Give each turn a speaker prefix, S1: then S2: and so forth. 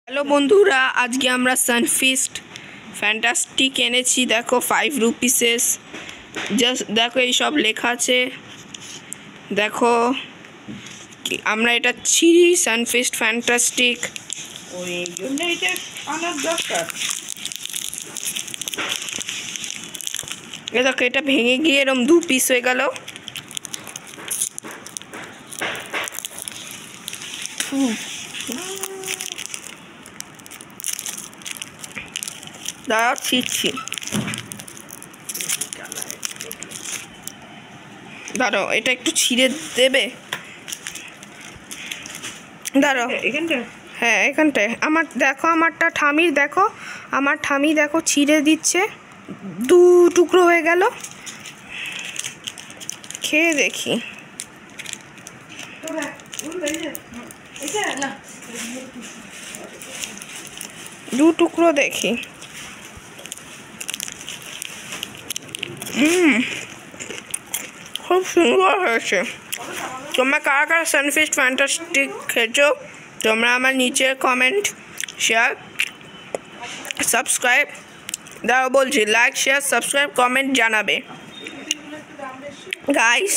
S1: Hello বন্ধুরা, আজকে আমরা সানফিস্ট ফ্যান্টাস্টিক এনেছি। দেখো 5 রুপিসেস, জাস্ট দেখো এই সব লেখা আছে। দেখো আমরা এটা ছিঁড়ি, সানফিস্ট ফ্যান্টাস্টিক।
S2: ওই জন্য এটা আনার দরকার।
S1: দেখো এটা ভেঙে গিয়ে এরকম 2 পিস হয়ে গেল। দাঁড়াও ছিঁড়ছি, দাঁড়াও এটা একটু ছিঁড়ে দেবে। দাঁড়াও
S2: এখানটা
S1: হ্যাঁ এখানটায় আমার দেখো, আমারটা ঠামির দেখো, আমার ঠামি দেখো ছিঁড়ে দিচ্ছে, 2 টুকরো হয়ে গেল। খেয়ে দেখি। 2 টুকরো দেখি। খুব সুন্দর হয়েছে। তোমরা কারা কারা সানফিস্ট ফ্যান্টাস্টিক খেয়েছো তোমরা আমার নিচে কমেন্ট, শেয়ার, সাবস্ক্রাইব দাও বলছি, লাইক শেয়ার সাবস্ক্রাইব কমেন্ট জানাবে গাইস।